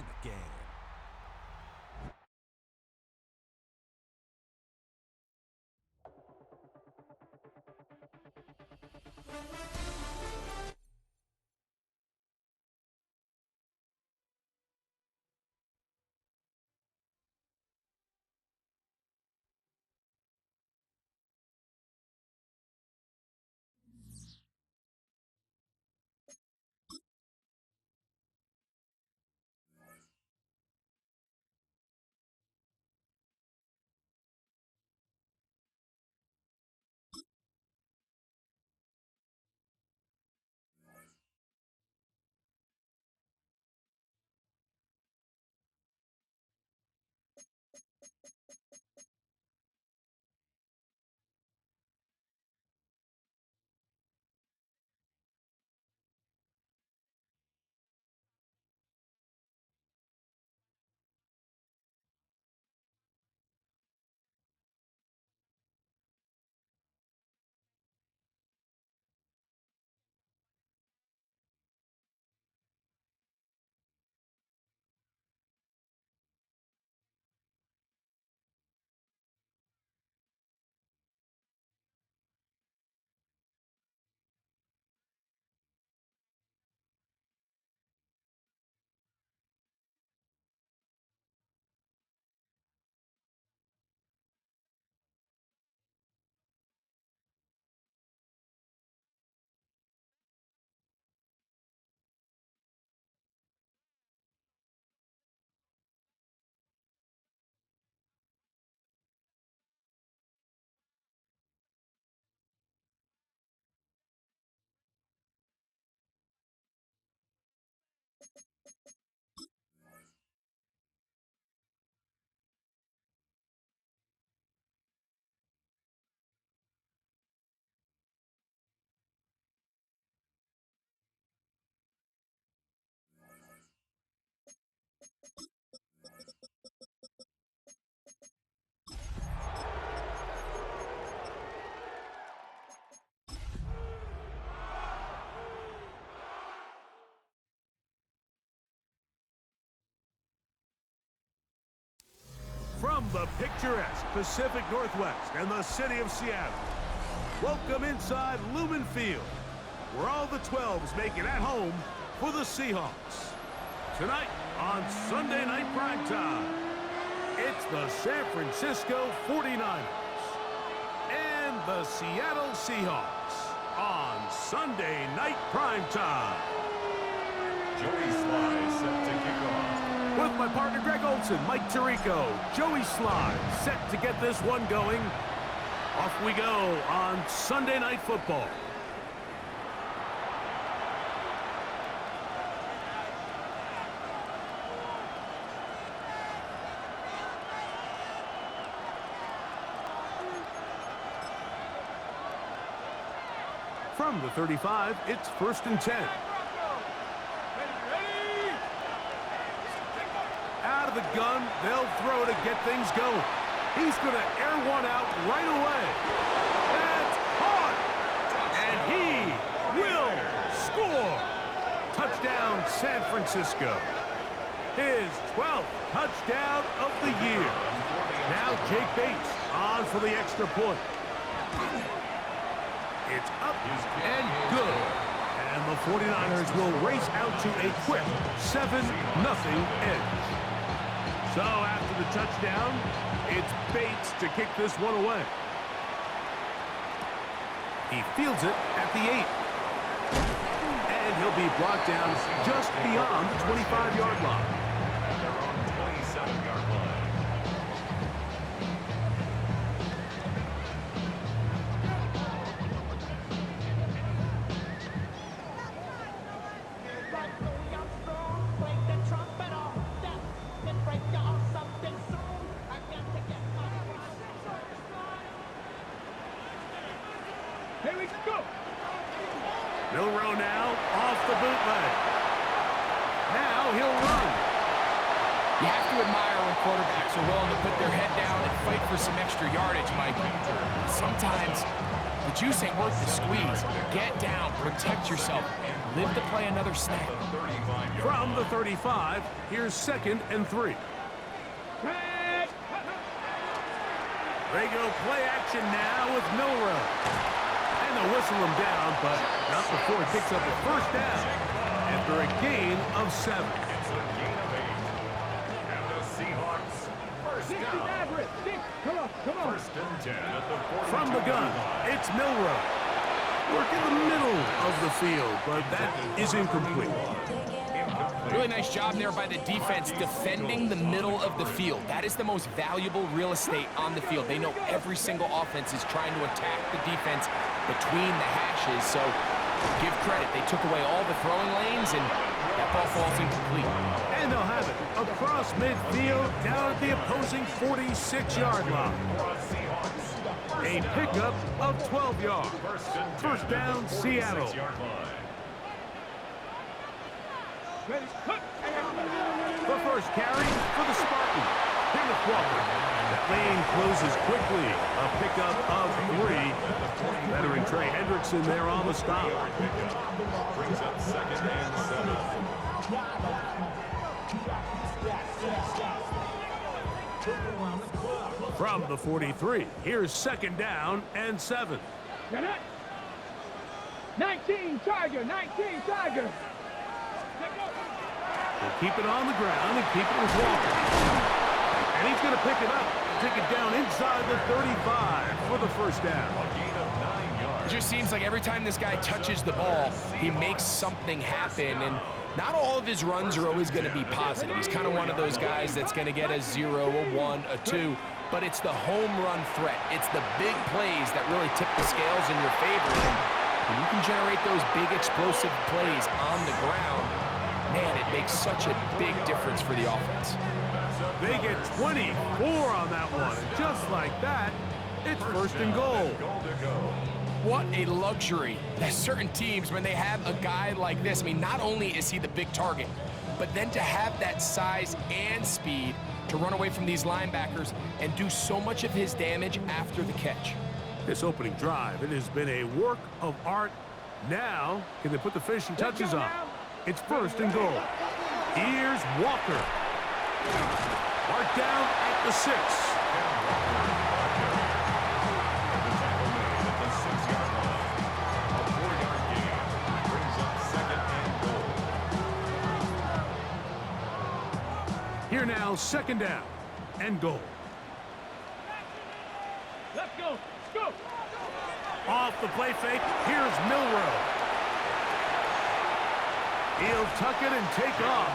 in the game. From the picturesque Pacific Northwest and the city of Seattle, welcome inside Lumen Field, where all the 12s make it at home for the Seahawks. Tonight on Sunday Night Primetime, it's the San Francisco 49ers and the Seattle Seahawks on Sunday Night Primetime. Joey Sly set to kick off. With my partner Greg Olson, Mike Tirico, Joey Sly set to get this one going. Off we go on Sunday Night Football. From the 35, it's 1st and 10. Out of the gun, they'll throw to get things going. He's going to air one out right away. That's caught! And he will score! Touchdown, San Francisco. His 12th touchdown of the year. Now Jake Bates on for the extra point. It's up and good. And the 49ers will race out to a quick 7-0 edge. So after the touchdown, it's Bates to kick this one away. He fields it at the 8. And he'll be brought down just beyond the 25-yard line. At their own 27-yard line. Milrow now off the bootleg. Now he'll run. You have to admire when quarterbacks are willing to put their head down and fight for some extra yardage, Mike. Sometimes the juice ain't worth the squeeze. Get down, protect yourself, live to play another snap. From the 35, here's 2nd and 3. They go play action now with Milrow. And they'll whistle him down, but not before he picks up a first down after a gain of 7. It's a gain of 8. And the Seahawks first down. Come on. First and 10 at the 42. From the gun, it's Milrow. Work in the middle of the field, but that is incomplete. Really nice job there by the defense defending the middle of the field. That is the most valuable real estate on the field. They know every single offense is trying to attack the defense between the hashes, so give credit. They took away all the throwing lanes, and that ball falls incomplete. And they'll have it across midfield down at the opposing 46-yard line. A pickup of 12 yards. First down, Seattle. The first carry for the Spartans. Kenneth Walker. The lane closes quickly. A pickup of 3. Veteran Trey Hendrickson there on the stop. Brings up 2nd and 7. From the 43, here's 2nd down and 7. 19 Tiger. They'll keep it on the ground and keep it with Walker. And he's going to pick it up, take it down inside the 35 for the first down. A gain of 9 yards. It just seems like every time this guy touches the ball, he makes something happen, and not all of his runs are always going to be positive. He's kind of one of those guys that's going to get a 0, a 1, a 2, but it's the home run threat. It's the big plays that really tip the scales in your favor, and when you can generate those big explosive plays on the ground, man, it makes such a big difference for the offense. They get 24 on that one. And just like that, it's first and goal. What a luxury that certain teams, when they have a guy like this, I mean, not only is he the big target, but then to have that size and speed to run away from these linebackers and do so much of his damage after the catch. This opening drive, it has been a work of art. Now, can they put the finishing touches on? It's first and goal. Here's Walker. Marked down at the 6. Here now, 2nd down and goal. Let's go. Go. Off the play fake, here's Milrow. He'll tuck it and take off.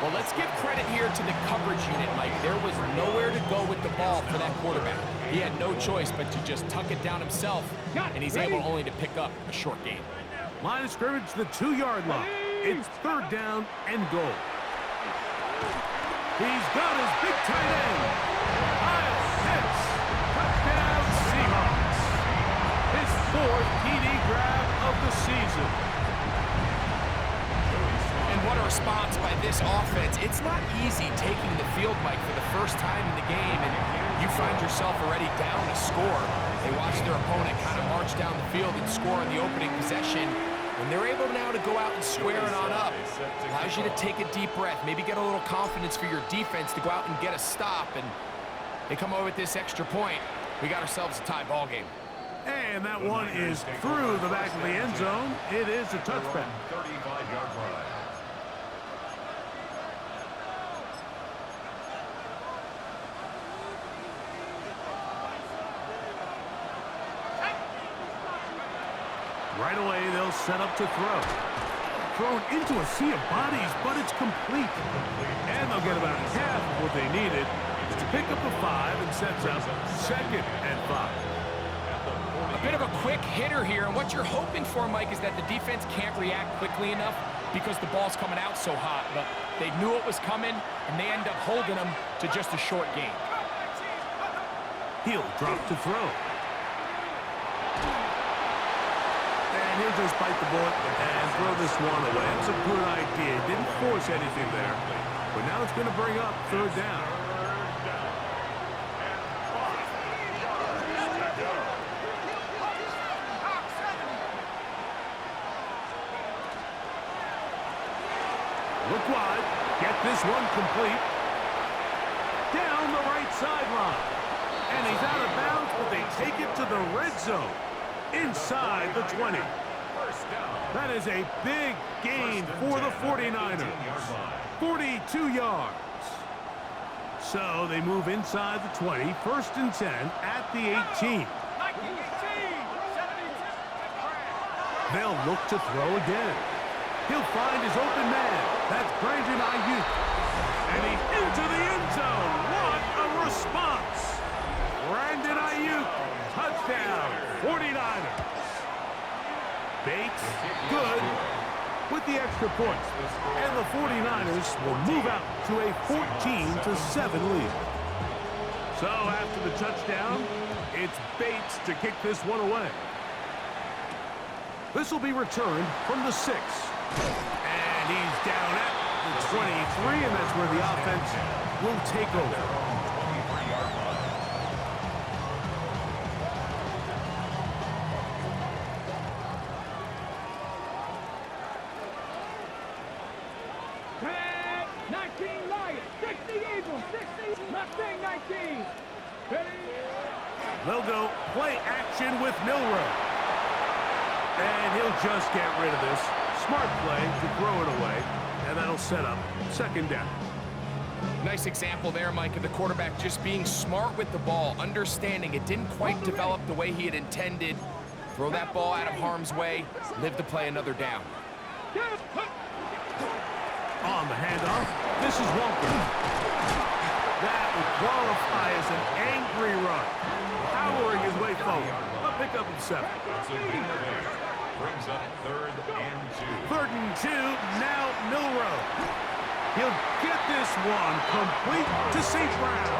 Well, let's give credit here to the coverage unit, Mike. There was nowhere to go with the ball for that quarterback. He had no choice but to just tuck it down himself, and he's able only to pick up a short gain. Line of scrimmage, the 2-yard line. It's 3rd down and goal. He's got his big tight end. Kyle Pitts. Touchdown Seahawks. His 4th TD grab of the season. And what a response by this offense. It's not easy taking the field, Mike, for the first time in the game, and you find yourself already down a score. They watch their opponent kind of march down the field and score on the opening possession. And they're able now to go out and square it on up. Allows you to take a deep breath, maybe get a little confidence for your defense to go out and get a stop. And they come over with this extra point. We got ourselves a tie ball game. And that one is through the back of the end zone. It is a touchback. 35-yard line. Right away, they'll set up to throw. Thrown into a sea of bodies, but it's complete. And they'll get about half of what they needed to pick up a 5 and sets up 2nd and 5. A bit of a quick hitter here, and what you're hoping for, Mike, is that the defense can't react quickly enough because the ball's coming out so hot. But they knew it was coming, and they end up holding them to just a short gain. He'll drop to throw. And he'll just bite the bullet and throw this one away. It's a good idea. Didn't force anything there. But now it's going to bring up third down. Look wide. Get this one complete. Down the right sideline. And he's out of bounds, but they take it to the red zone. Inside the 20. That is a big gain for the 49ers. 42 yards. So they move inside the 20. First and 10 at the 18. They'll look to throw again. He'll find his open man. That's Brandon Ayuk. And he's into the end zone. What a response. Brandon Ayuk, touchdown, 49ers. Bates, good, with the extra point. And the 49ers will move out to a 14-7 lead. So after the touchdown, it's Bates to kick this one away. This will be returned from the 6. And he's down at the 23, and that's where the offense will take over. They'll go play action with Milroe. And he'll just get rid of this. Smart play to throw it away. And that'll set up second down. Nice example there, Mike, of the quarterback just being smart with the ball, understanding it didn't quite develop the way he had intended. Throw that ball out of harm's way, live to play another down. On the handoff, this is Walker. That would qualify as an angry run. Powering his way forward. A pickup of 7. Brings up third and 2. Third and 2, now Milroe. He'll get this one complete to St. Brown.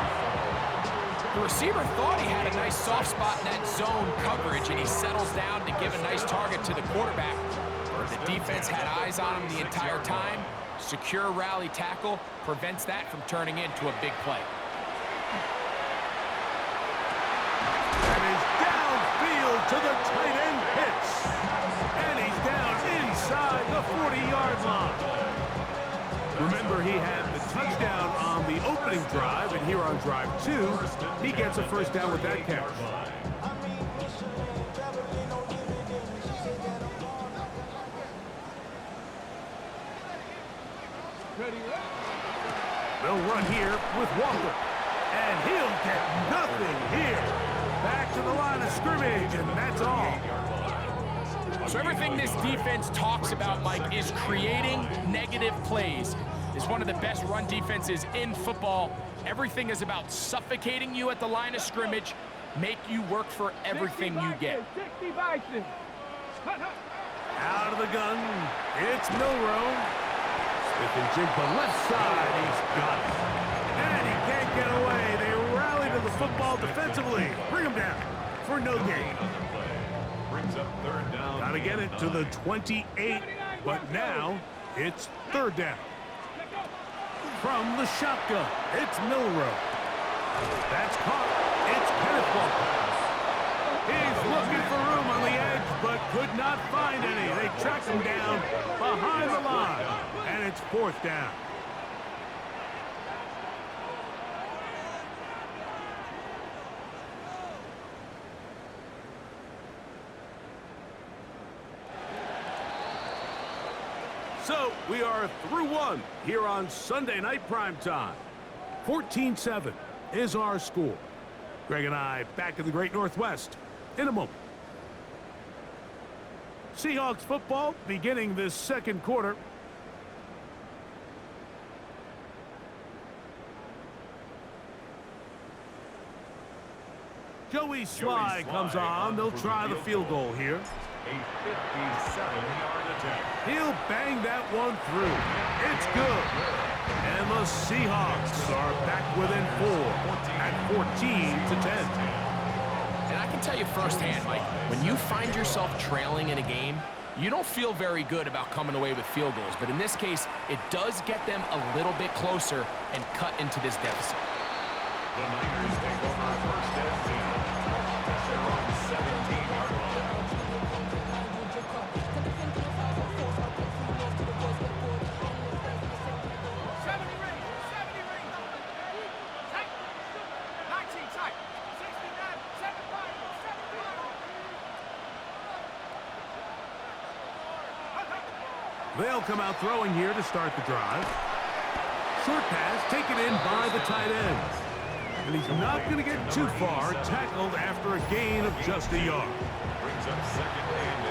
The receiver thought he had a nice soft spot in that zone coverage, and he settles down to give a nice target to the quarterback. The defense had eyes on him the entire time. Secure rally tackle prevents that from turning into a big play. To the tight end hits. And he's down inside the 40-yard line. Remember, he had the touchdown on the opening drive, and here on drive 2, he gets a first down with that catch. They'll run here with Walker. And he'll get nothing here. Back to the line of scrimmage, and that's all. So everything this defense talks about, Mike, is creating negative plays. It's one of the best run defenses in football. Everything is about suffocating you at the line of scrimmage, make you work for everything you get. Out of the gun, it's Milroe. Smith and Jigba left side, he's got it. And he can't get away. They rally to the football defensively. Bring him down for no gain. Brings up third down. Got to get it to the 28, but now it's third down. From the shotgun, it's Milroe. That's caught. It's Kenneth Walker. He's looking for room on the edge, but could not find any. They tracked him down behind the line, and it's fourth down. So we are through one here on Sunday Night Primetime. 14-7 is our score. Greg and I back in the Great Northwest in a moment. Seahawks football beginning this second quarter. Joey Sly comes on. They'll try the field goal here. A 57-yard attempt. He'll bang that one through. It's good. And the Seahawks are back within 4 at 14-10. And I can tell you firsthand, Mike, when you find yourself trailing in a game, You don't feel very good about coming away with field goals, but in this case, it does get them a little bit closer and cut into this deficit. The Niners take over first and 10. They're on 17-yard line. They'll come out throwing here to start the drive. Short pass taken in by the tight end. And he's not going to get too far, tackled after a gain of just a yard. Brings up second and 8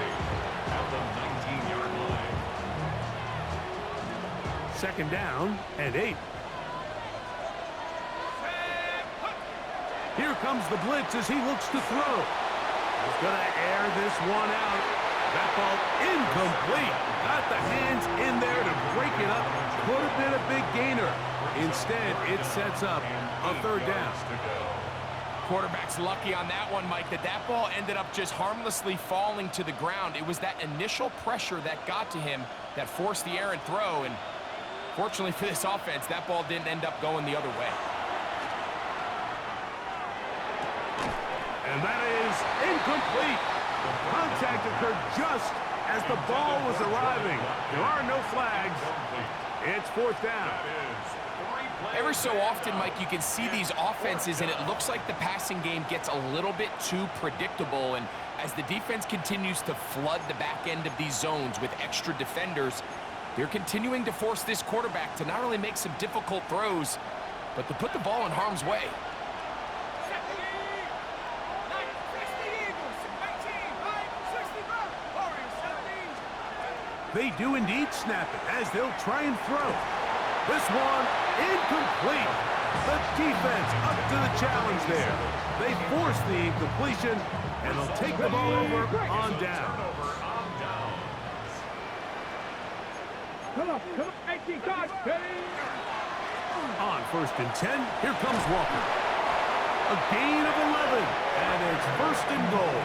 at the 19-yard line. Second down and 8. Here comes the blitz as he looks to throw. He's going to air this one out. That ball incomplete. Got the hands in there to break it up. Could have been a big gainer. Instead, it sets up a third down. Quarterback's lucky on that one, Mike, that ball ended up just harmlessly falling to the ground. It was that initial pressure that got to him that forced the errant throw, and fortunately for this offense, that ball didn't end up going the other way. And that is incomplete. Contact occurred just as the ball was arriving. There are no flags. It's fourth down. Every so often, Mike, you can see these offenses, and it looks like the passing game gets a little bit too predictable. And as the defense continues to flood the back end of these zones with extra defenders, they're continuing to force this quarterback to not only make some difficult throws, but to put the ball in harm's way. They do indeed snap it as they'll try and throw. This one incomplete. The defense up to the challenge there. They force the incompletion, and they'll take the ball over on down. Come on, 18 cards. On first and 10, here comes Walker. A gain of 11, and it's first and goal.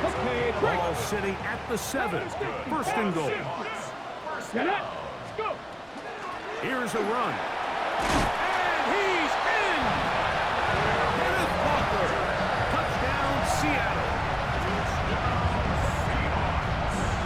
Okay, Ball sitting at the 7. First and goal. get it. Let's go. Here's a run. And he's in! Kenneth Walker. Touchdown, Seattle.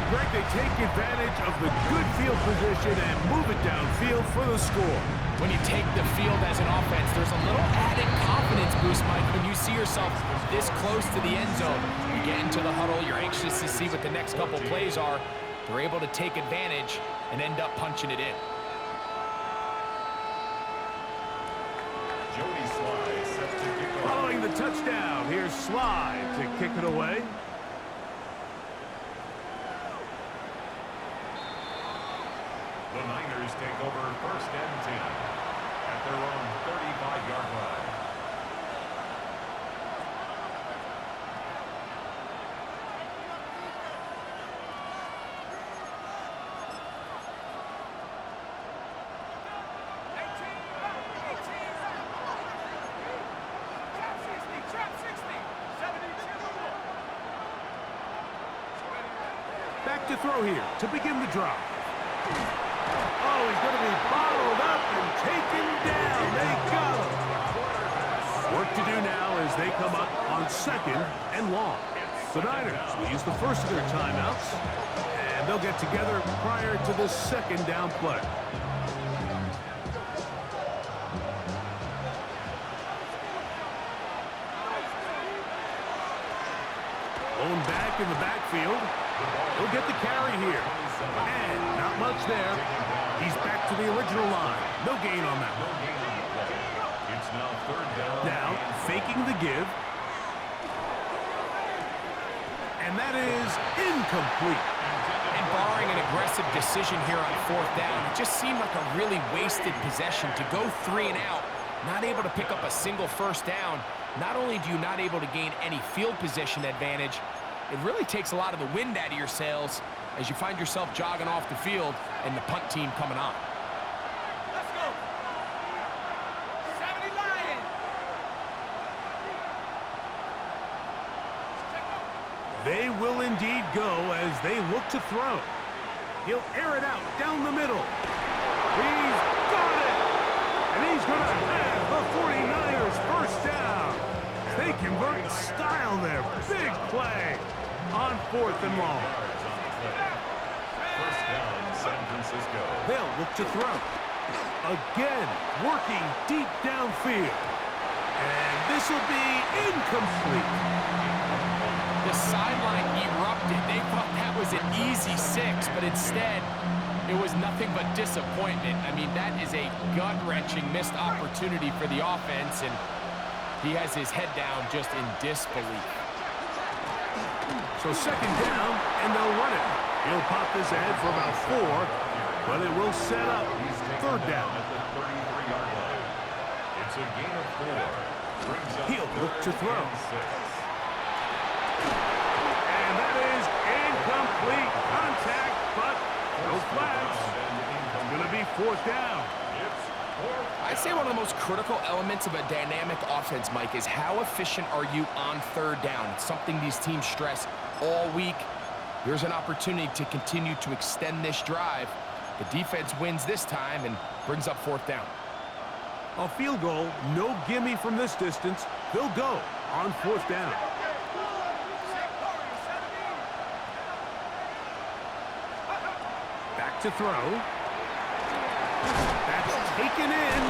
Greg, they take advantage of the good field position and move it downfield for the score. When you take the field as an offense, there's a little added confidence boost, Mike, when you see yourself this close to the end zone. You get into the huddle, you're anxious to see what the next couple plays are. They're able to take advantage and end up punching it in. Jody Sly set to kick off. Following the touchdown, here's Sly to kick it away. The Niners take over first and 10 at their own 35-yard line. Back to throw here to begin the drive. Oh, he's going to be bottled up and taken down. They got him. Work to do now as they come up on second and long. The Niners will use the first of their timeouts, and they'll get together prior to the second down play. Blown back in the backfield. He'll get the carry here. And not much there. He's back to the original line. No gain on that one. It's now third down. Now, faking the give. And that is incomplete. And barring an aggressive decision here on fourth down, it just seemed like a really wasted possession to go 3 and out, not able to pick up a single first down. Not only do you not able to gain any field position advantage, it really takes a lot of the wind out of your sails as you find yourself jogging off the field and the punt team coming on. Let's go. 70 Lions. They will indeed go as they look to throw. He'll air it out down the middle. He's got it! And he's going to have the 49ers first down. They convert in style there. Big play on 4th and long. First down, San Francisco. They'll look to throw. Again, working deep downfield. And this will be incomplete. The sideline erupted. They thought that was an easy 6, but instead, it was nothing but disappointment. I mean, that is a gut-wrenching missed opportunity for the offense, and he has his head down just in disbelief. So 2nd down, and they'll run it. He'll pop this ahead for about 4, but it will set up 3rd down. At the 33-yard line. It's a gain of 4. Brings up He'll look to throw. 6. And that is incomplete contact, but no flags. It's going to be 4th down. I'd say one of the most critical elements of a dynamic offense, Mike, is how efficient are you on 3rd down. It's something these teams stress all week. Here's an opportunity to continue to extend this drive. The defense wins this time and brings up 4th down. A field goal, no gimme from this distance. They'll go on 4th down. Back to throw. That's taken in.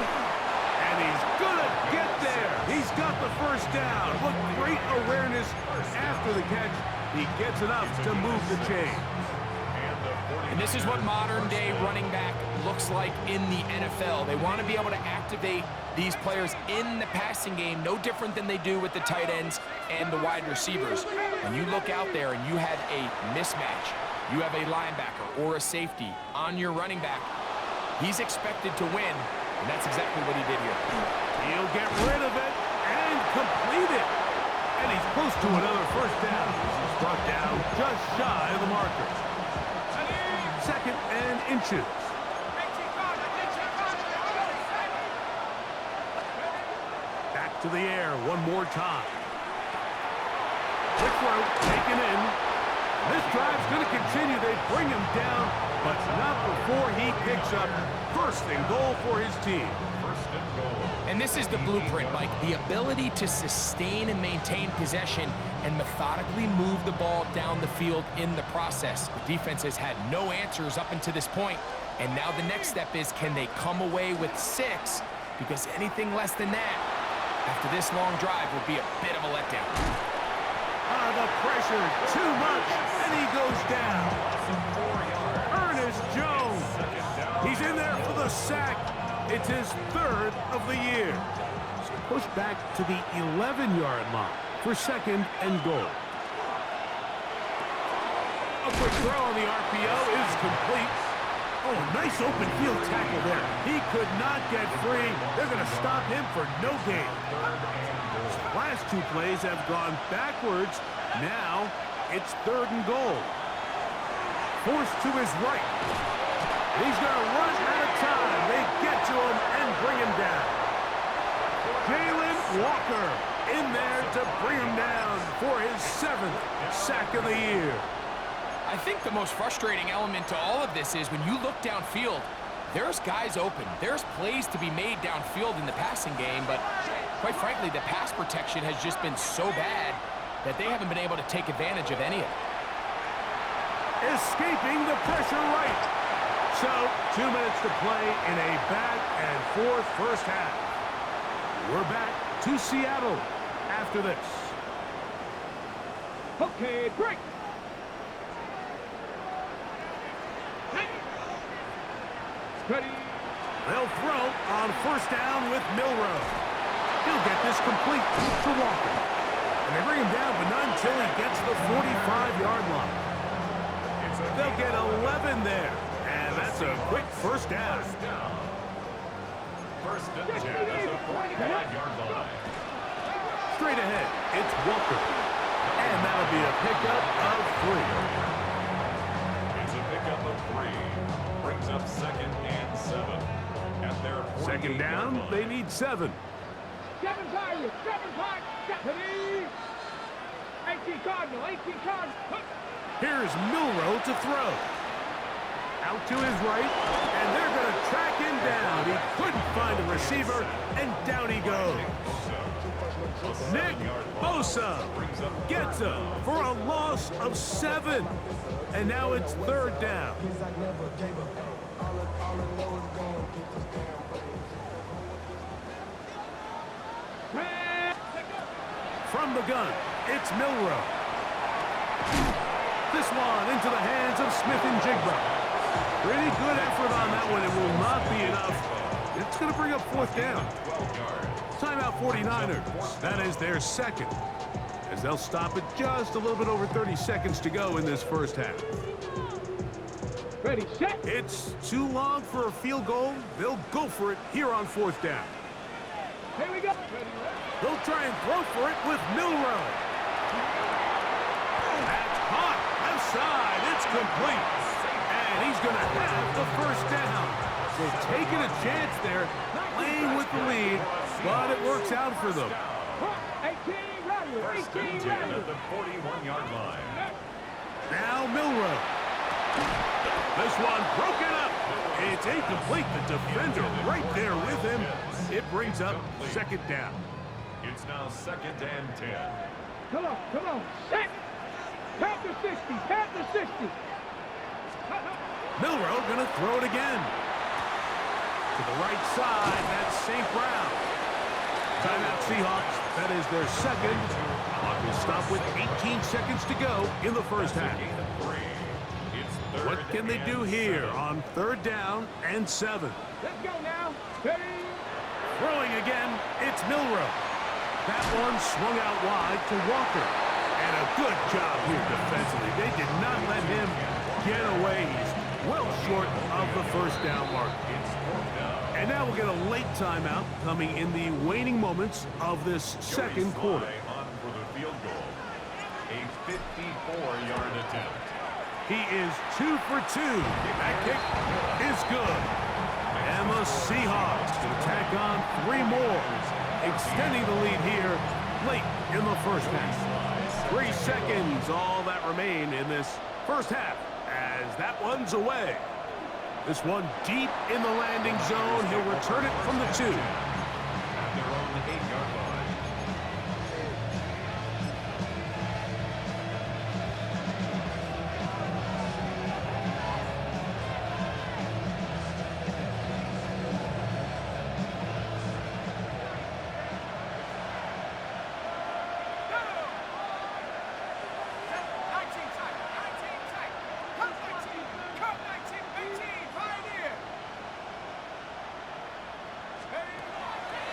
And he's gonna get there. He's got the first down. What great awareness after the catch. He gets enough to move the chain. And this is what modern-day running back looks like in the NFL. They want to be able to activate these players in the passing game, no different than they do with the tight ends and the wide receivers. When you look out there and you have a mismatch, you have a linebacker or a safety on your running back, he's expected to win, and that's exactly what he did here. He'll get rid of it and complete it. And he's close to another first down. He's brought down just shy of the marker. 2nd and inches. Back to the air one more time. Quick throw taken in. This drive's going to continue. They bring him down, but not before he picks up 1st and goal for his team. 1st and goal. And this is the blueprint, Mike. The ability to sustain and maintain possession and methodically move the ball down the field in the process. The defense has had no answers up until this point, and now the next step is, can they come away with 6? Because anything less than that, after this long drive, will be a bit of a letdown. The pressure, too much, and he goes down. Ernest Jones. He's in there for the sack. It's his 3rd of the year. So push back to the 11-yard line for 2nd and goal. A quick throw on the RPO is complete. Oh, nice open field tackle there. He could not get free. They're going to stop him for no gain. His last 2 plays have gone backwards. Now it's 3rd and goal. Forced to his right. He's going to run out of time. They get to him and bring him down. Jalen Walker in there to bring him down for his 7th sack of the year. I think the most frustrating element to all of this is when you look downfield, there's guys open. There's plays to be made downfield in the passing game, but quite frankly, the pass protection has just been so bad that they haven't been able to take advantage of any of it. Escaping the pressure right. So, 2 minutes to play in a back and forth first half. We're back to Seattle after this. Okay, break. Ready. They'll throw on 1st down with Milrow. He'll get this complete to Walker. And they bring him down, but not until he gets the 45-yard line. They'll get 11 there. And that's a quick first down. 1st and 10 at the 45-yard line. Straight ahead, it's Walker. And that'll be a pickup of 3. It's a pickup of 3. Brings up 2nd and 7. At their 2nd down, they need 7. 7 Tigers, 7 Tigers, 18 Cardinal, 18 Cardinal. Here's Milroe to throw. Out to his right, and they're going to track him down. He couldn't find the receiver, and down he goes. Nick Bosa gets him for a loss of 7. And now it's 3rd down. From the gun, it's Milroe. This one into the hands of Smith and Jigba. Pretty good effort on that one. It will not be enough. It's going to bring up 4th down. Timeout 49ers. That is their 2nd. As they'll stop it just a little bit over 30 seconds to go in this first half. Ready, set. It's too long for a field goal. They'll go for it here on 4th down. Here we go. They'll try and throw for it with Milroe. That's caught. Left side. It's complete. And he's going to have the 1st down. So taking a chance there, playing with the lead, but it works out for them. 18 Riders. 18 Riders. At the 41-yard line. Now Milroe. This one broken up. It's incomplete. The defender right there with him. It brings up 2nd down. It's now 2nd and 10. Come on. Set. Pat the 60. Pat the 60. Milroe going to throw it again. To the right side, that's St. Brown. Timeout Seahawks. That is their 2nd. Clock will stop with 18 seconds to go in the first half. What can they do here on 3rd down and 7? Let's go now. Ready. Throwing again, it's Milroe. That one swung out wide to Walker. And a good job here defensively. They did not let him get away. He's well short of the 1st down mark. And now we'll get a late timeout coming in the waning moments of this 2nd quarter. On for the field goal. A 54-yard attempt. He is 2 for 2. That kick is good. And the Seahawks can tack on 3 more, extending the lead here late in the first half. 3 seconds, all that remain in this first half, as that one's away. This one deep in the landing zone. He'll return it from the 2. At their own 8-yard line.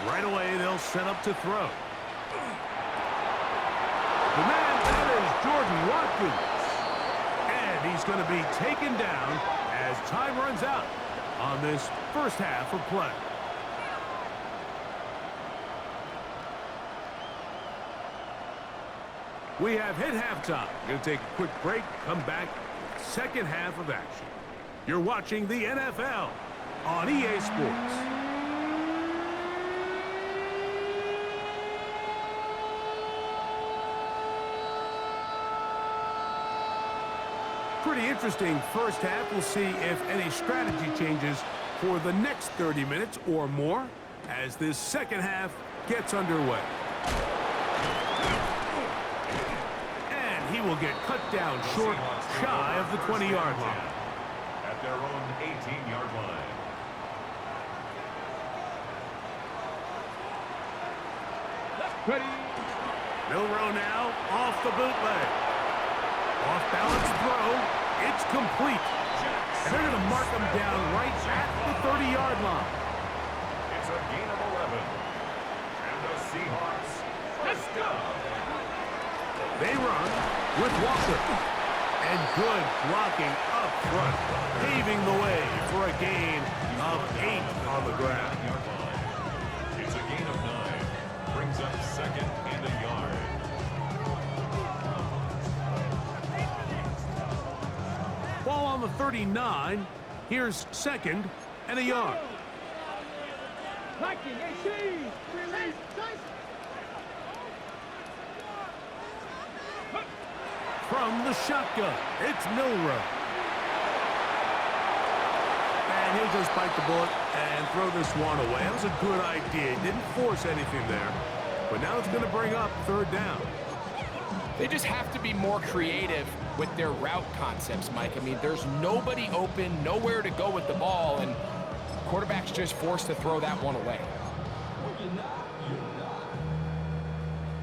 Right away, they'll set up to throw. The man, that is Jordan Watkins. And he's going to be taken down as time runs out on this first half of play. We have hit halftime. Going to take a quick break, come back, 2nd half of action. You're watching the NFL on EA Sports. Pretty interesting first half. We'll see if any strategy changes for the next 30 minutes or more as this 2nd half gets underway. And he will get cut down short, shy of the 20-yard line. At their own 18-yard line. Ready. Milroe now off the bootleg. Off-balance throw. It's complete. And they're going to mark him down right at the 30-yard line. It's a gain of 11. And the Seahawks first down. They run with Walker. And good blocking up front, paving the way for a gain of 8 on the ground. It's a gain of 9. Brings up 2nd and a yard. Ball on the 39. Here's 2nd and a yard. Liking, 18. Release. From the shotgun, it's Milrow. And he'll just bite the bullet and throw this one away. That was a good idea. Didn't force anything there. But now it's going to bring up third down. They just have to be more creative with their route concepts, Mike. I mean, there's nobody open, nowhere to go with the ball, and quarterback's just forced to throw that one away.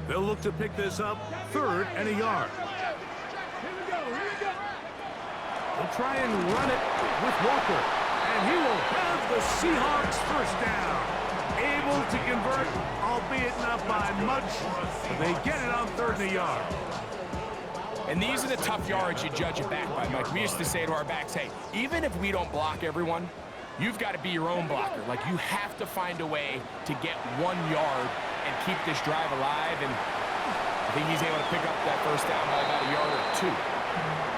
They'll look to pick this up, 3rd and a yard. They'll try and run it with Walker, and he will have the Seahawks first down. Able to convert, albeit not by much, but they get it on 3rd and a yard. And these are the tough yards you judge it back by, Mike. We used to say to our backs, hey, even if we don't block everyone, you've got to be your own blocker. Like, you have to find a way to get 1 yard and keep this drive alive, and I think he's able to pick up that first down by about a yard or 2.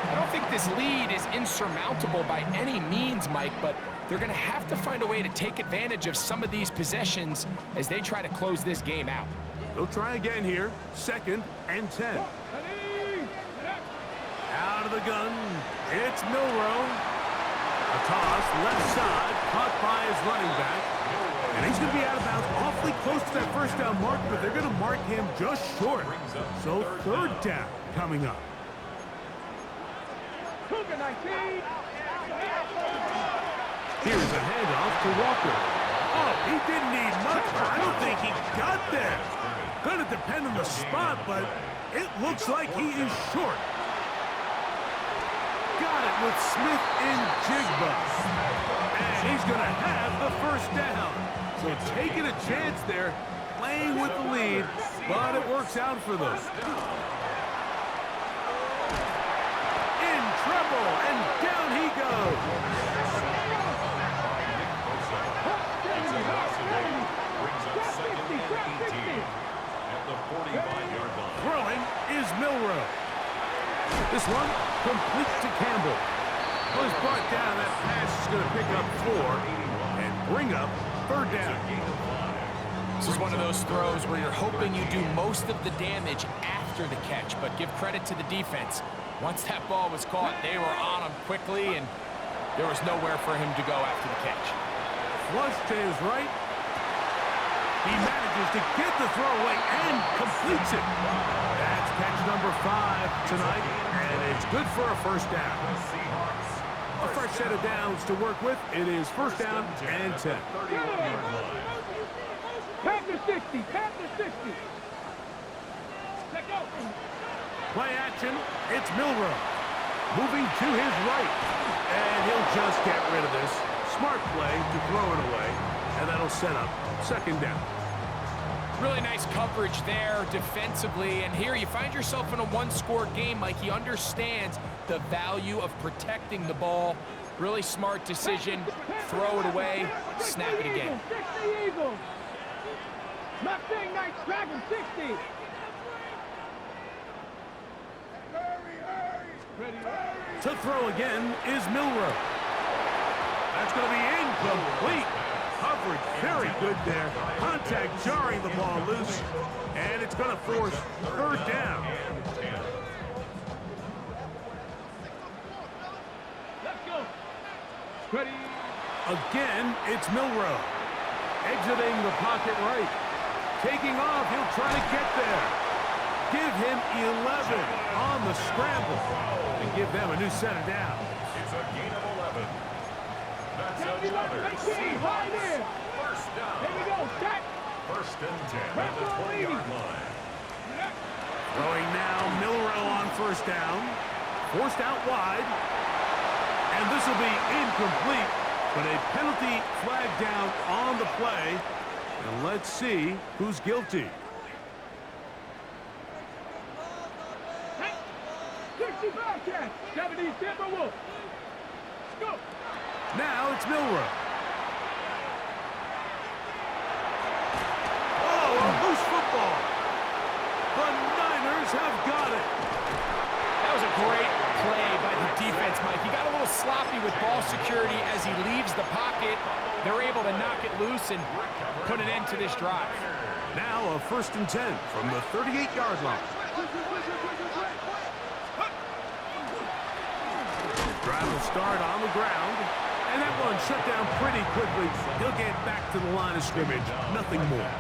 I don't think this lead is insurmountable by any means, Mike, but they're going to have to find a way to take advantage of some of these possessions as they try to close this game out. They'll try again here, 2nd and 10. Out of the gun, it's Milrow. A toss, left side, caught by his running back. And he's going to be out of bounds awfully close to that first down mark, but they're going to mark him just short. So 3rd down coming up. Here's a handoff to Walker. Oh, he didn't need much, but I don't think he got there. Going to depend on the spot, but it looks like he is short. Got it with Smith in Jigba. And he's going to have the first down. So taking a chance there, playing with the lead, but it works out for them. In trouble, and down he goes. Throwing is Milrow. This one complete to Campbell. Was brought down. That pass is going to pick up 4 and bring up 3rd down. This is one of those throws where you're hoping you do most of the damage after the catch, but give credit to the defense. Once that ball was caught, they were on him quickly, and there was nowhere for him to go after the catch. Flush to his right. He manages to get the throw away and completes it. That's catch number 5 tonight, and it's good for a first down. A fresh set of downs to work with. It is 1st down and 10. Panther 60, Panther 60. Let go. Play action, it's Milrow. Moving to his right, and he'll just get rid of this. Smart play to throw it away, and that'll set up 2nd down. Really nice coverage there defensively, and here you find yourself in a 1-score game. Like, he understands the value of protecting the ball. Really smart decision. Throw it away, snap it again. 60 Eagles. Mustang Knights Dragon 60. To throw again is Milrow. That's going to be incomplete. Coverage very good there. Contact jarring the ball loose. And it's going to force 3rd down. Let's go. Ready. Again, it's Milrow. Exiting the pocket right. Taking off, he'll try to get there. Give him 11 on the scramble. And give them a new set of downs. It's a gain of 11. That's another Right there. first down. Here we go. Set. 1st and 10 at the 20-yard line. Throwing now, Milrow on 1st down. Forced out wide. And this will be incomplete. But a penalty flag down on the play. And let's see who's guilty. 60 Bobcats. 70 Timberwolves. Go. Now it's Milrow. Oh, a loose football. The Niners have got it. That was a great play by the defense, Mike. He got a little sloppy with ball security as he leaves the pocket. They're able to knock it loose and put an end to this drive. Now a 1st and 10 from the 38-yard line. Drive will start on the ground. And that one shut down pretty quickly. He'll get back to the line of scrimmage. Nothing more.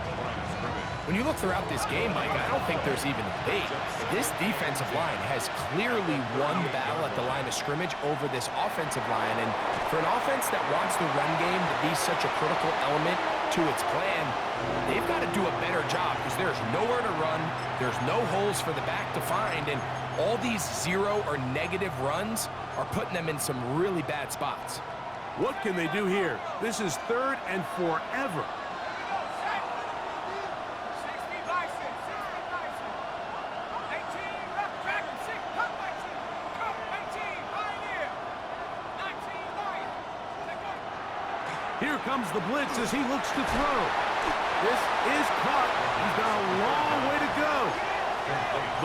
When you look throughout this game, Mike, I don't think there's even a debate. This defensive line has clearly won the battle at the line of scrimmage over this offensive line. And for an offense that wants the run game to be such a critical element to its plan, they've got to do a better job because there's nowhere to run. There's no holes for the back to find. And all these zero or negative runs are putting them in some really bad spots. What can they do here? This is 3rd and forever. Here comes the blitz as he looks to throw. This is caught. He's got a long way to go.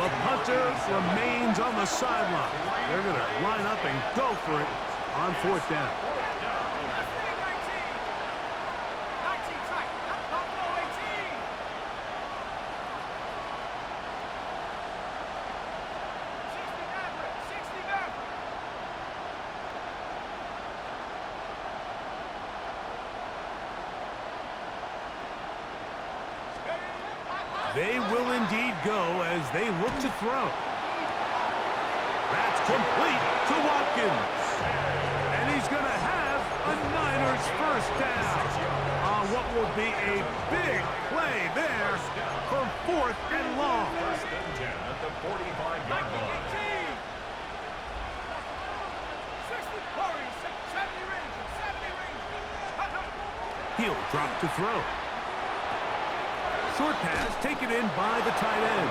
The punter remains on the sideline. They're going to line up and go for it on 4th down. They will indeed go as they look to throw. That's complete to Watkins. And he's going to have a Niners first down on what will be a big play there for 4th and long. First and 10 at the 45-yard line. He'll drop to throw. Short pass taken in by the tight end.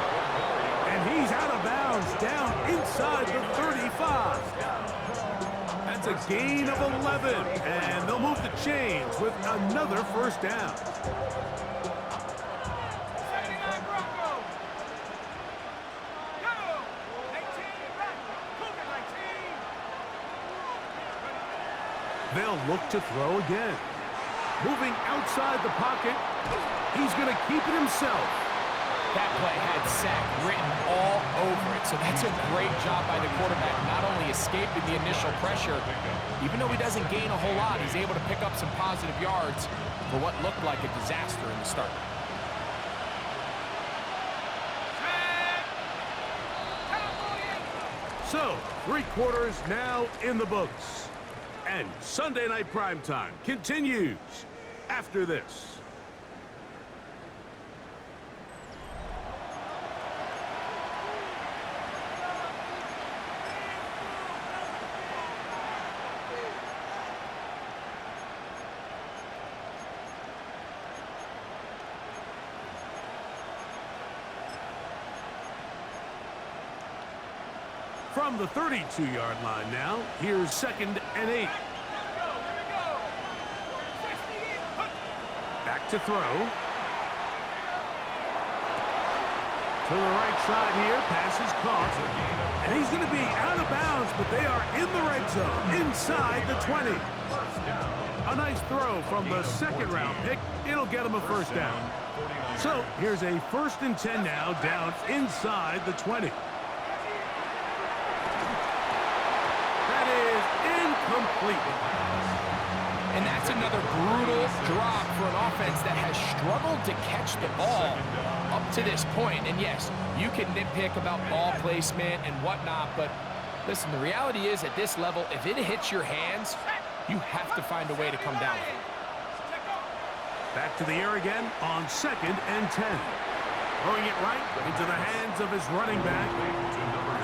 And he's out of bounds down inside the 35. That's a gain of 11. And they'll move the chains with another first down. They'll look to throw again. Moving outside the pocket. He's going to keep it himself. That play had sack written all over it, so that's a great job by the quarterback, not only escaping the initial pressure, even though he doesn't gain a whole lot, he's able to pick up some positive yards for what looked like a disaster in the start. So, 3 quarters now in the books. And Sunday Night Primetime continues after this. From the 32-yard line now, here's 2nd and 8. Back to throw. To the right side here, pass is caught. And he's going to be out of bounds, but they are in the red zone, inside the 20. A nice throw from the 2nd-round pick. It'll get him a first down. So here's a 1st and 10 now, down inside the 20. Complete. And that's another brutal drop for an offense that has struggled to catch the ball up to this point. And yes, you can nitpick about ball placement and whatnot, but listen, the reality is at this level, if it hits your hands, you have to find a way to come down with it. Back to the air again on 2nd and 10. Throwing it right into the hands of his running back.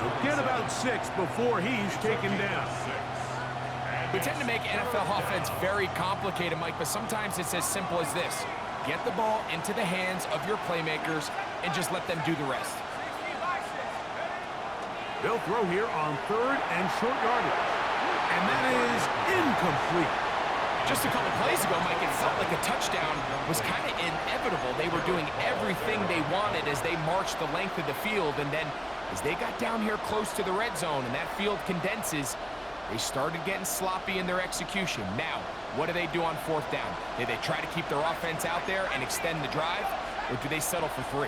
He'll get about 6 before he's taken down. We tend to make NFL offense very complicated, Mike, but sometimes it's as simple as this. Get the ball into the hands of your playmakers and just let them do the rest. They'll throw here on 3rd and short yardage. And that is incomplete. Just a couple plays ago, Mike, it felt like a touchdown was kind of inevitable. They were doing everything they wanted as they marched the length of the field, and then as they got down here close to the red zone and that field condenses, they started getting sloppy in their execution. Now, what do they do on 4th down? Do they try to keep their offense out there and extend the drive, or do they settle for 3?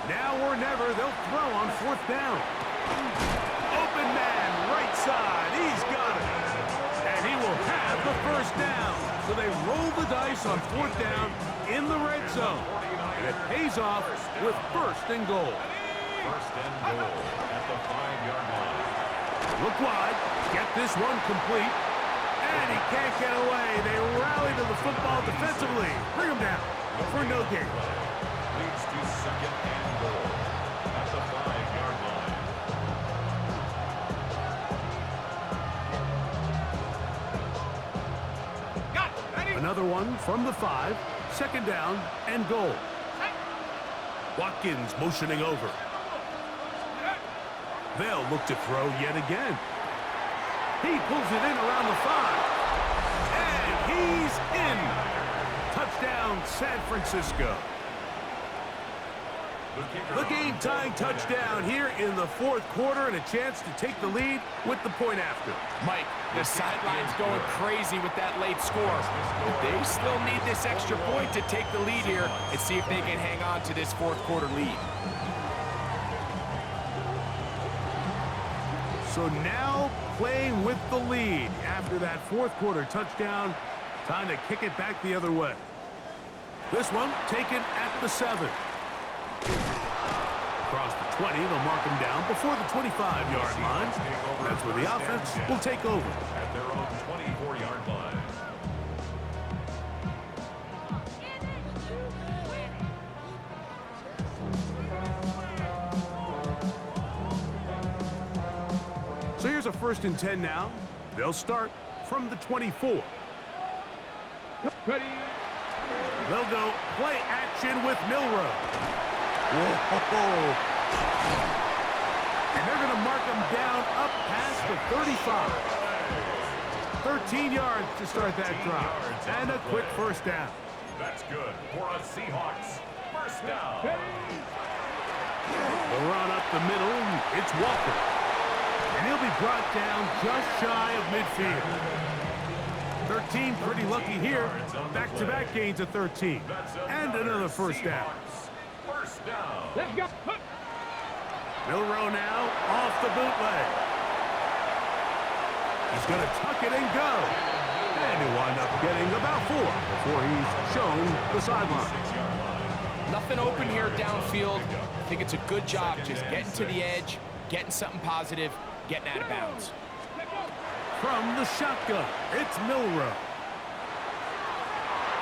Now or never, here, they'll throw on 4th down. Open man, right side, he's got it. And he will have the 1st down. So they roll the dice on 4th down in the red zone. And it pays off with 1st and goal. 1st and goal at the 5-yard line. Look wide, get this one complete. And he can't get away. They rally to the football defensively. Bring him down for no gain. Leads to 2nd and goal at the 5-yard line. Another one from the 5. 2nd down and goal. Watkins motioning over. They'll look to throw yet again. He pulls it in around the 5. And he's in. Touchdown, San Francisco. The game-tying touchdown here in the 4th quarter and a chance to take the lead with the point after. Mike, the sideline's going crazy with that late score. But they still need this extra point to take the lead here and see if they can hang on to this 4th quarter lead. So now playing with the lead after that 4th quarter touchdown. Time to kick it back the other way. This one taken at the 7. Across the 20, they'll mark him down before the 25-yard line. That's where the offense will take over. At their own 24-yard line. So here's a 1st and 10 now. They'll start from the 24. Ready. They'll go play action with Milrow. Whoa. And they're going to mark him down up past the 35. 13 yards to start that drive. And a quick 1st down. That's good for a Seahawks 1st down. The run up the middle, it's Walker. And he'll be brought down just shy of midfield. 13 pretty lucky here. Back-to-back gains of 13. And another 1st down. 1st down. Let's go. Milrow now off the bootleg. He's going to tuck it and go. And he'll wind up getting about 4 before he's shown the sideline. Nothing open here downfield. I think it's a good job just getting to the edge, getting something positive, getting out of bounds. From the shotgun, it's Milrow.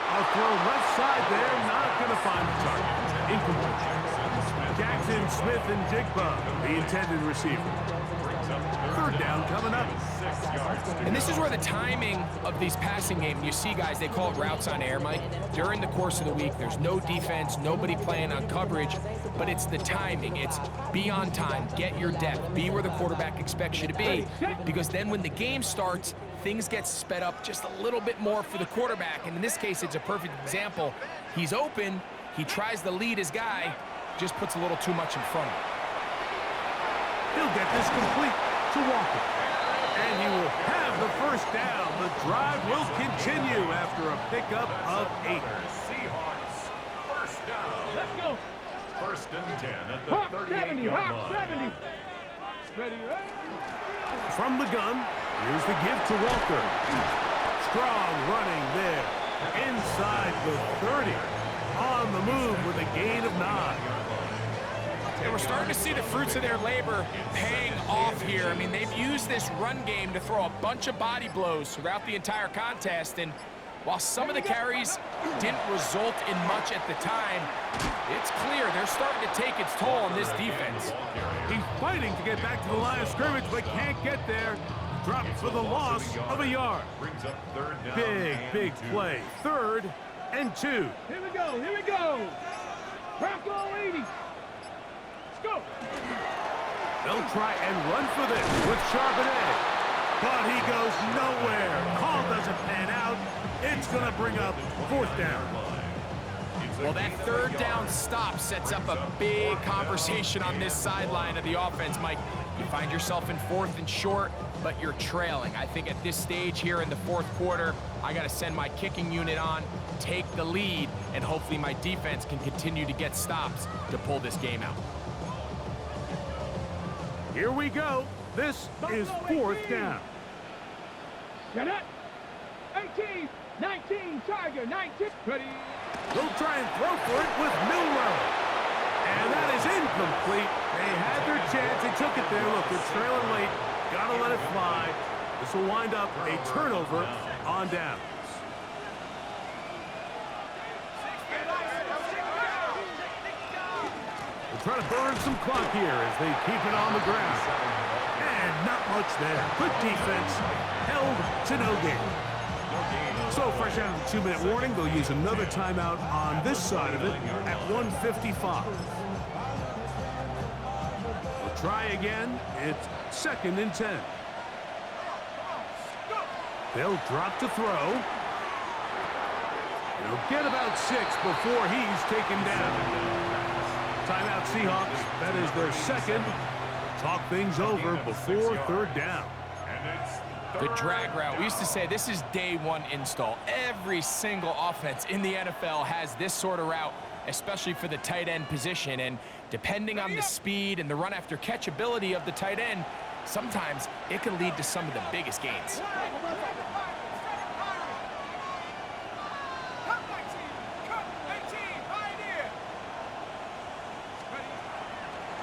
I'll throw left side there, not going to find the target. Incomplete. Jackson, Smith, and Jigba, the intended receiver. 3rd down coming up. And this is where the timing of these passing games, you see guys, they call it routes on air, Mike. During the course of the week, there's no defense, nobody playing on coverage, but it's the timing. It's be on time, get your depth, be where the quarterback expects you to be, because then when the game starts, things get sped up just a little bit more for the quarterback. And in this case, it's a perfect example. He's open, he tries to lead his guy, just puts a little too much in front of him. He'll get this complete to Walker. And he will have the 1st down. The drive will continue after a pickup of 8. Seahawks 1st down. Let's go. 1st and 10 at the Hawk 70. 38-yard Hawk line. 70. Ready. From the gun, here's the give to Walker. Strong running there. Inside the 30. On the move with a gain of 9. And we're starting to see the fruits of their labor paying off here. I mean, they've used this run game to throw a bunch of body blows throughout the entire contest. And while some of the carries didn't result in much at the time, it's clear they're starting to take its toll on this defense. He's fighting to get back to the line of scrimmage, but can't get there. Dropped for the loss of a yard. Brings up 3rd down. Big play. 3rd and 2. Here we go. Here we go. Bronco 80. Let's go. They'll try and run for this with Charbonnet. But he goes nowhere. Call doesn't pan out. It's going to bring up 4th down. Well, that 3rd down stop sets up a big conversation on this sideline of the offense, Mike. You find yourself in 4th and short, but you're trailing. I think at this stage here in the 4th quarter, I got to send my kicking unit on, take the lead, and hopefully my defense can continue to get stops to pull this game out. Here we go. This is 4th down. Get it. 18, 19, Tiger, 19. Ready. They'll try and throw for it with Milrow. And that is incomplete. They had their chance. They took it there. Look, they're trailing late. Got to let it fly. This will wind up a turnover on downs. They're trying to burn some clock here as they keep it on the ground. And not much there. Good defense. Held to no gain. So fresh out of the 2-minute warning, they'll use another timeout on this side of it at 1:55. They'll try again. It's 2nd and 10. They'll drop to throw. He'll get about 6 before he's taken down. Timeout Seahawks. That is their 2nd. Talk things over before 3rd down. The drag route. We used to say this is day 1 install. Every single offense in the NFL has this sort of route, especially for the tight end position. And depending on the speed and the run after catch ability of the tight end, sometimes it can lead to some of the biggest gains.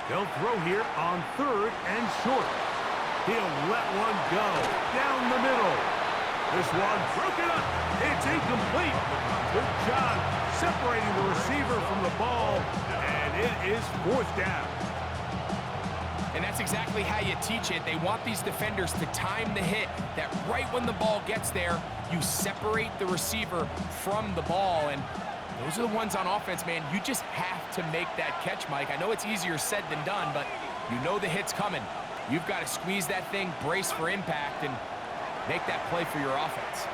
They'll throw here on 3rd and short. He'll let one go down the middle. This one broken up. It's incomplete. Good job separating the receiver from the ball, and it is 4th down. And that's exactly how you teach it. They want these defenders to time the hit, that right when the ball gets there, you separate the receiver from the ball. And those are the ones on offense, man. You just have to make that catch, Mike. I know it's easier said than done, but you know the hit's coming. You've got to squeeze that thing, brace for impact, and make that play for your offense.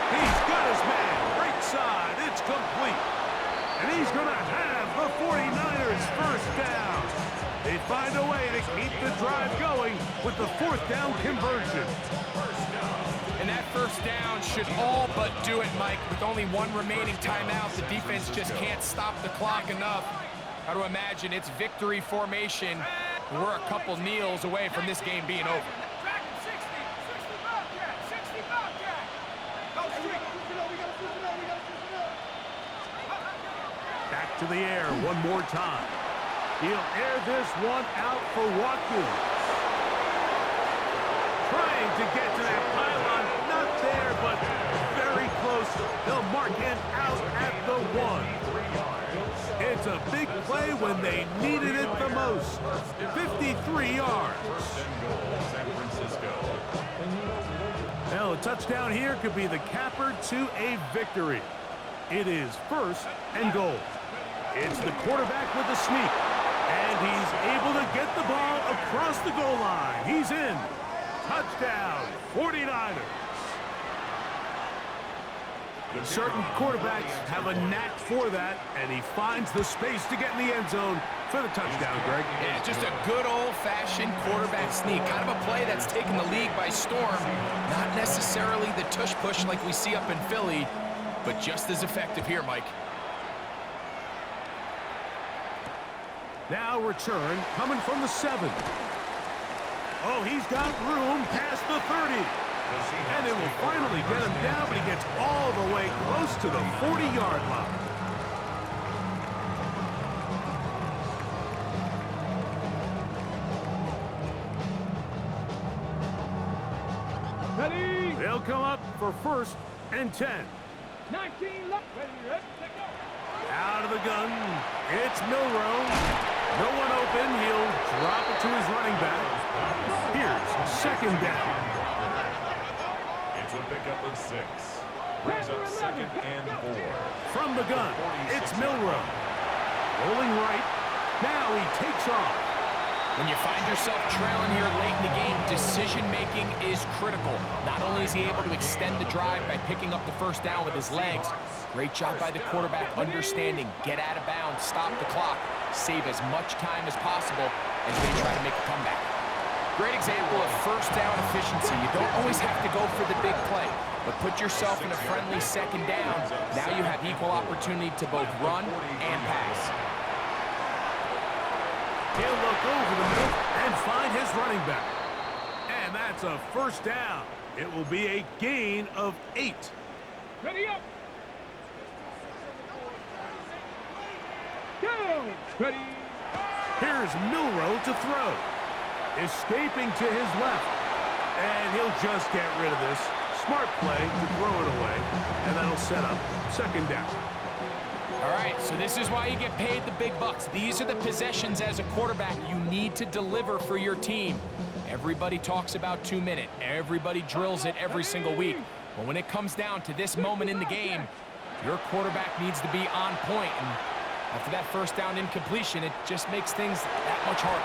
He's got his man. Right side. It's complete. And he's going to have the 49ers first down. They find a way to keep the drive going with the 4th down conversion. And that first down should all but do it, Mike. With only 1 remaining timeout, the defense just can't stop the clock enough. Got to imagine it's victory formation. We're a couple kneels away from this game being over. Back to the air one more time. He'll air this one out for Watkins. Trying to get to that pylon. Not there, but very close. They'll mark him out at the 1. It's a big play when they needed it the most. 53 yards. Well, a touchdown here could be the capper to a victory. It is 1st and goal. It's the quarterback with the sneak. And he's able to get the ball across the goal line. He's in. Touchdown, 49ers. Certain quarterbacks have a knack for that, and he finds the space to get in the end zone for the touchdown, Greg. Yeah, just a good old-fashioned quarterback sneak. Kind of a play that's taken the league by storm. Not necessarily the tush-push like we see up in Philly, but just as effective here, Mike. Now return coming from the 7. Oh, he's got room past the 30. And it will finally get him down, but he gets all the way close to the 40-yard line. Ready. They'll come up for 1st and 10. 19 left. Ready, go. Out of the gun. It's Milrow. No one open. He'll drop it to his running back. Here's 2nd down. It's a pickup of 6. Brings up 2nd and 4. From the gun, it's Milrow. Rolling right. Now he takes off. When you find yourself trailing here late in the game, decision-making is critical. Not only is he able to extend the drive by picking up the first down with his legs, great job by the quarterback understanding, get out of bounds, stop the clock, save as much time as possible as they try to make a comeback. Great example of first down efficiency. You don't always have to go for the big play, but put yourself in a friendly 2nd down. Now you have equal opportunity to both run and pass. He'll look over the middle and find his running back. And that's a first down. It will be a gain of 8. Ready up. Go. Ready. Here's Milroe to throw. Escaping to his left. And he'll just get rid of this. Smart play to throw it away. And that'll set up second down. All right, so this is why you get paid the big bucks. These are the possessions as a quarterback you need to deliver for your team. Everybody talks about 2 minute. Everybody drills it every single week. But when it comes down to this moment in the game, your quarterback needs to be on point. And after that first down incompletion, it just makes things that much harder.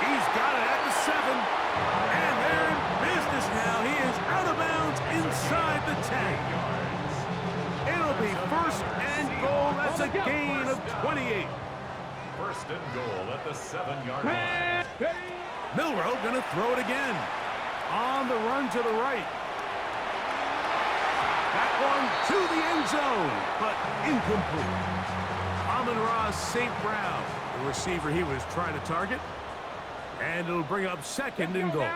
He's got it at the 7. And they're in business now. He is out of bounds inside the 10. It'll be first and goal. That's a gain of 28. First and goal at the 7-yard line. Milroe gonna throw it again. On the run to the right. That one to the end zone, but incomplete. Amon-Ra St. Brown, the receiver he was trying to target. And it'll bring up second and goal.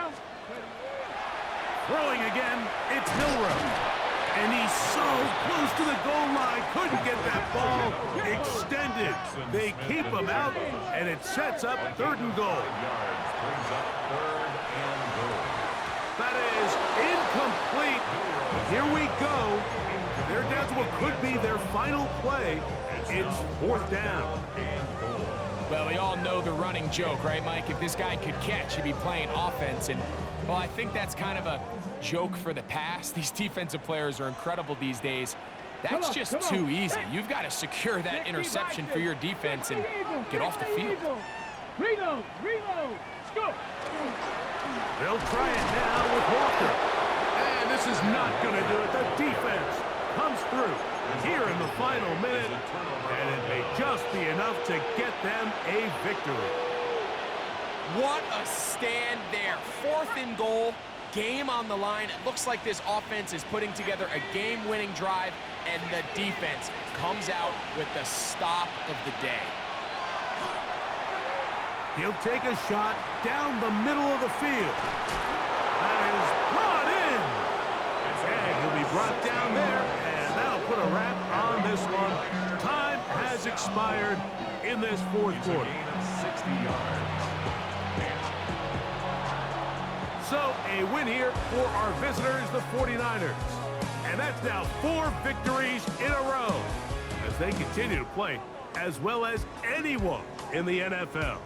Throwing again, it's Milroe. And he's so close to the goal line, couldn't get that ball extended. They keep him out, and it sets up third and goal. Brings up third and goal. That is incomplete. Here we go. They're down to what could be their final play. It's fourth down. Well, we all know the running joke, right, Mike? If this guy could catch, he'd be playing offense. And, well, I think that's kind of a joke for the past. These defensive players are incredible these days. That's just too easy. You've got to secure that interception for your defense and get off the field. Reload, go. They'll try it now with Walker. And this is not going to do it. The defense comes through here in the final minute. And it may just be enough to get them a victory. What a stand there. Fourth and goal, game on the line. It looks like this offense is putting together a game-winning drive, and the defense comes out with the stop of the day. He'll take a shot down the middle of the field. That is brought in. And he'll be brought down there, and that'll put a wrap on this one. Time has expired in this fourth quarter. Gain of 60 yards. So a win here for our visitors, the 49ers. And that's now 4 victories in a row as they continue to play as well as anyone in the NFL.